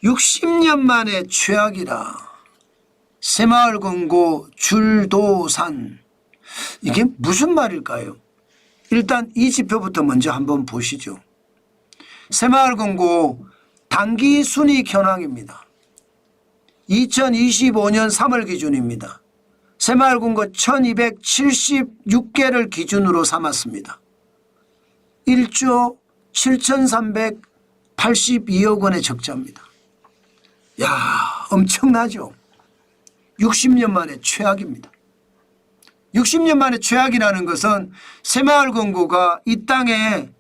60년 만에 최악이라. 새마을 금고 줄도산. 이게 무슨 말일까요? 일단 이 지표부터 먼저 한번 보시죠. 새마을 금고 단기 순이익 현황입니다. 2025년 3월 기준입니다. 새마을 금고 1276개를 기준으로 삼았습니다. 1조 7382억 원의 적자입니다. 야, 엄청나죠. 60년 만에 최악입니다. 60년 만에 최악이라는 것은 새마을 금고가 이 땅에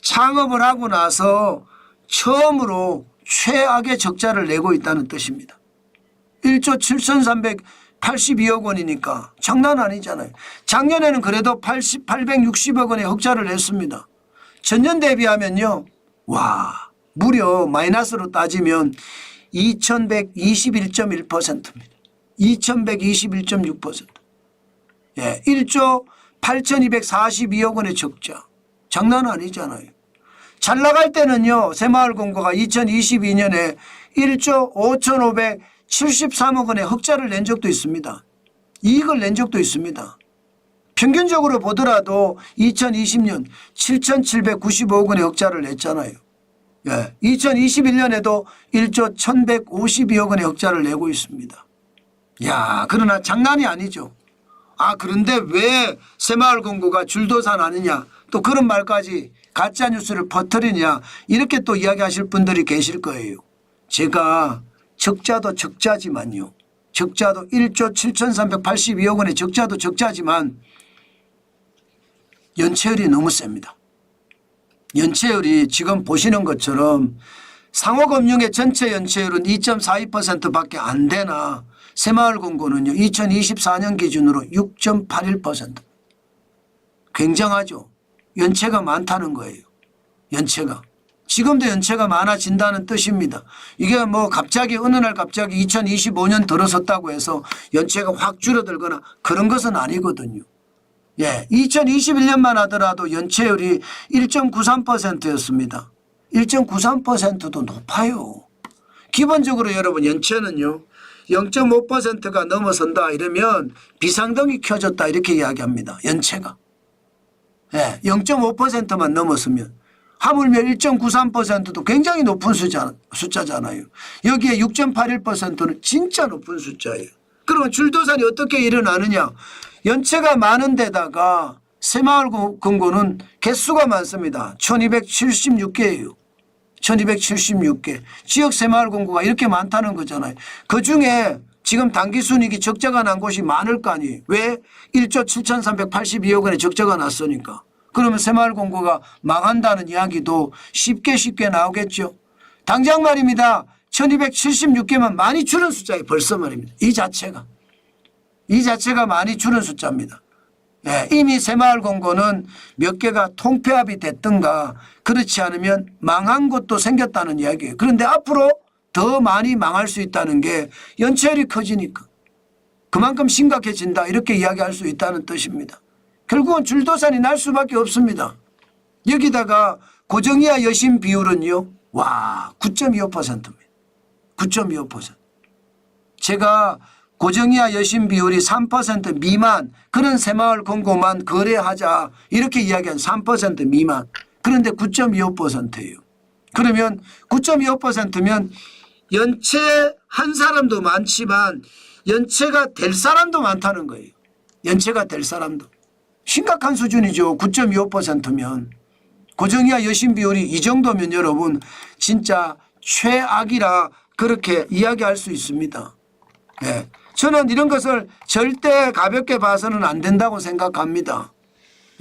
창업을 하고 나서 처음으로 최악의 적자를 내고 있다는 뜻입니다. 1조 7382억 원이니까 장난 아니잖아요. 작년에는 그래도 860억 원의 흑자를 냈습니다. 전년 대비하면요, 와, 무려 마이너스로 따지면 2121.1%입니다. 2121.6%. 예, 1조 8242억 원의 적자. 장난 아니잖아요. 잘 나갈 때는요, 새마을 금고가 2022년에 1조 5573억 원의 흑자를 낸 적도 있습니다. 이익을 낸 적도 있습니다. 평균적으로 보더라도 2020년 7795억 원의 흑자를 냈잖아요. 예, 2021년에도 1조 1152억 원의 흑자를 내고 있습니다. 야, 그러나 장난이 아니죠. 아, 그런데 왜 새마을 금고가 줄도산 아니냐, 또 그런 말까지 가짜뉴스를 퍼뜨리냐, 이렇게 또 이야기하실 분들이 계실 거예요. 제가 적자도 적자지만요, 적자도 1조 7382억 원의 적자도 적자지만 연체율이 너무 셉니다. 연체율이 지금 보시는 것처럼 상호금융의 전체 연체율은 2.42%밖에 안 되나 새마을 금고는요 2024년 기준으로 6.81%. 굉장하죠. 연체가 많다는 거예요. 연체가. 지금도 연체가 많아진다는 뜻입니다. 이게 뭐 갑자기 어느 날 갑자기 2025년 들어섰다고 해서 연체가 확 줄어들거나 그런 것은 아니거든요. 예, 2021년만 하더라도 연체율이 1.93%였습니다. 1.93%도 높아요. 기본적으로 여러분 연체는요 0.5%가 넘어선다 이러면 비상등이 켜졌다 이렇게 이야기합니다. 연체가. 예, 0.5%만 넘었으면, 하물며 1.93%도 굉장히 높은 숫자잖아요. 여기에 6.81%는 진짜 높은 숫자예요. 그러면 줄도산이 어떻게 일어나느냐. 연체가 많은 데다가 새마을 금고는 개수가 많습니다. 1276개예요. 1276개. 지역 새마을 금고가 이렇게 많다는 거잖아요. 그중에 지금 단기순이익이 적자가 난 곳이 많을 거 아니에요. 왜? 1조 7382억 원의 적자가 났으니까. 그러면 새마을 금고가 망한다는 이야기도 쉽게 나오겠죠. 당장 말입니다. 1276개만 많이 줄은 숫자예요. 벌써 말입니다. 이 자체가 많이 줄은 숫자입니다. 예, 이미 새마을 금고는 몇 개가 통폐합이 됐든가 그렇지 않으면 망한 곳도 생겼다는 이야기예요. 그런데 앞으로 더 많이 망할 수 있다는 게 연체율이 커지니까 그만큼 심각해진다 이렇게 이야기할 수 있다는 뜻입니다. 결국은 줄도산이 날 수밖에 없습니다. 여기다가 고정이하 여신 비율은요, 와, 9.25%입니다. 9.25%. 제가 고정이하 여신 비율이 3% 미만 그런 새마을 금고만 거래하자 이렇게 이야기한 3% 미만. 그런데 9.25%예요. 그러면 9.25%면 연체한 사람도 많지만 연체가 될 사람도 많다는 거예요. 연체가 될 사람도. 심각한 수준이죠. 9.25%면. 고정이하 여신 비율이 이 정도면 여러분 진짜 최악이라 그렇게 이야기할 수 있습니다. 네. 저는 이런 것을 절대 가볍게 봐서는 안 된다고 생각합니다.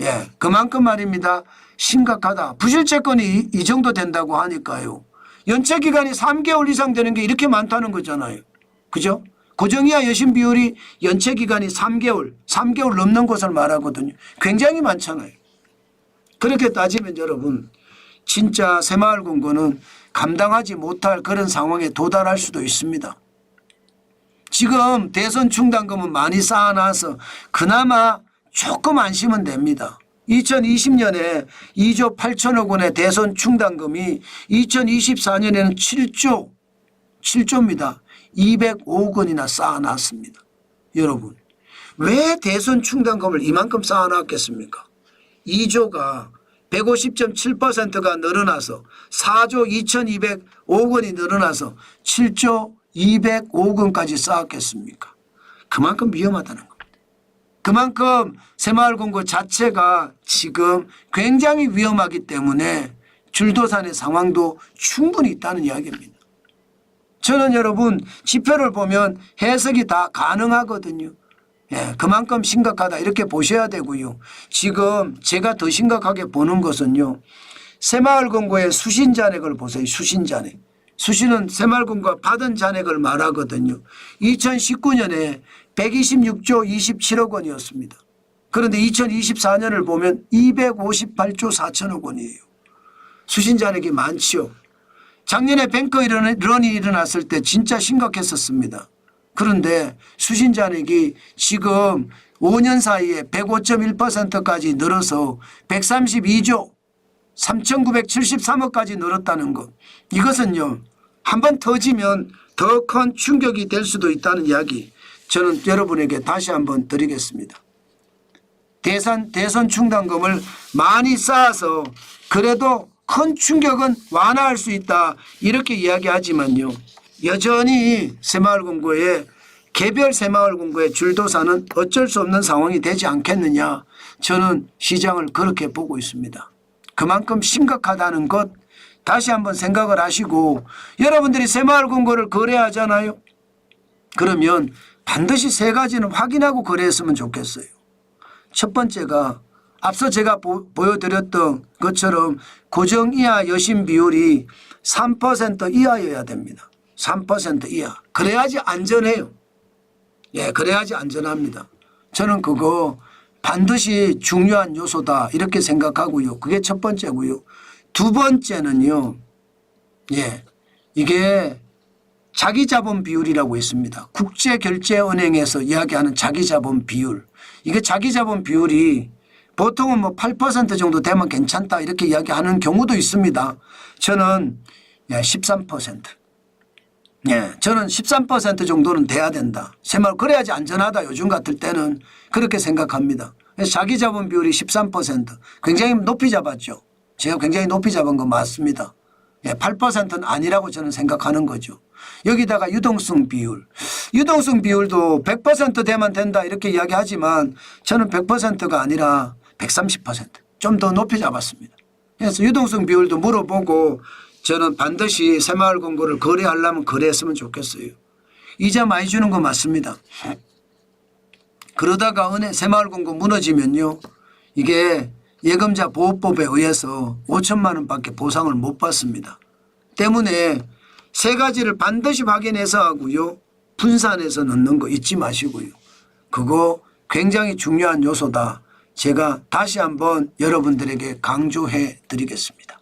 예, 그만큼 말입니다. 심각하다. 부실채권이 이 정도 된다고 하니까요. 연체기간이 3개월 이상 되는 게 이렇게 많다는 거잖아요. 그죠? 고정이하 여신 비율이 연체기간이 3개월 넘는 것을 말하거든요. 굉장히 많잖아요. 그렇게 따지면 여러분 진짜 새마을 금고는 감당하지 못할 그런 상황에 도달할 수도 있습니다. 지금 대선 충당금은 많이 쌓아놔서 그나마 조금 안심은 됩니다. 2020년에 2조 8천억 원의 대선 충당금이 2024년에는 7조 7조입니다. 205억 원이나 쌓아놨습니다. 여러분 왜 대선 충당금을 이만큼 쌓아놨겠습니까? 2조가 150.7%가 늘어나서 4조 2205억 원이 늘어나서 7조 205억 원까지 쌓았겠습니까? 그만큼 위험하다는 겁니다. 그만큼 새마을금고 자체가 지금 굉장히 위험하기 때문에 줄도산의 상황도 충분히 있다는 이야기입니다. 저는 여러분 지표를 보면 해석이 다 가능하거든요. 예, 그만큼 심각하다 이렇게 보셔야 되고요. 지금 제가 더 심각하게 보는 것은요. 새마을금고의 수신 잔액을 보세요. 수신 잔액. 수신은 새마을금고가 받은 잔액을 말하거든요. 2019년에 126조 27억 원이었습니다. 그런데 2024년을 보면 258조 4천억 원이에요. 수신 잔액이 많지요. 작년에 뱅크 런이 일어났을 때 진짜 심각했었습니다. 그런데 수신 잔액이 지금 5년 사이에 105.1%까지 늘어서 132조 3,973억까지 늘었다는 것. 이것은요. 한번 터지면 더 큰 충격이 될 수도 있다는 이야기 저는 여러분에게 다시 한번 드리겠습니다. 대선 충당금을 많이 쌓아서 그래도 큰 충격은 완화할 수 있다 이렇게 이야기하지만요. 여전히 새마을금고의 개별 새마을금고의 줄도사는 어쩔 수 없는 상황이 되지 않겠느냐. 저는 시장을 그렇게 보고 있습니다. 그만큼 심각하다는 것 다시 한번 생각을 하시고 여러분들이 새마을금고를 거래하잖아요. 그러면 반드시 세 가지는 확인하고 거래했으면 좋겠어요. 첫 번째가 앞서 제가 보여드렸던 것처럼 고정이하 여신 비율이 3% 이하여야 됩니다. 3% 이하. 그래야지 안전해요. 예, 그래야지 안전합니다. 저는 그거 반드시 중요한 요소다 이렇게 생각하고요. 그게 첫 번째고요. 두 번째는요. 예, 이게 자기자본 비율이라고 있습니다. 국제결제은행에서 이야기하는 자기자본 비율. 이게 자기자본 비율이 보통은 뭐 8% 정도 되면 괜찮다 이렇게 이야기하는 경우도 있습니다. 저는 13%. 예, 저는 13% 정도는 돼야 된다. 새마을 그래야지 안전하다. 요즘 같을 때는 그렇게 생각합니다. 자기자본 비율이 13%. 굉장히 높이 잡았죠. 제가 굉장히 높이 잡은 거 맞습니다. 예, 8%는 아니라고 저는 생각하는 거죠. 여기다가 유동성 비율. 유동성 비율도 100% 되면 된다 이렇게 이야기하지만 저는 100%가 아니라 130%. 좀 더 높이 잡았습니다. 그래서 유동성 비율도 물어보고 저는 반드시 새마을금고를 거래하려면 거래했으면 좋겠어요. 이자 많이 주는 거 맞습니다. 그러다가 새마을금고 무너지면요. 이게 예금자 보호법에 의해서 5천만 원밖에 보상을 못 받습니다. 때문에 세 가지를 반드시 확인해서 하고요. 분산해서 넣는 거 잊지 마시고요. 그거 굉장히 중요한 요소다. 제가 다시 한번 여러분들에게 강조해 드리겠습니다.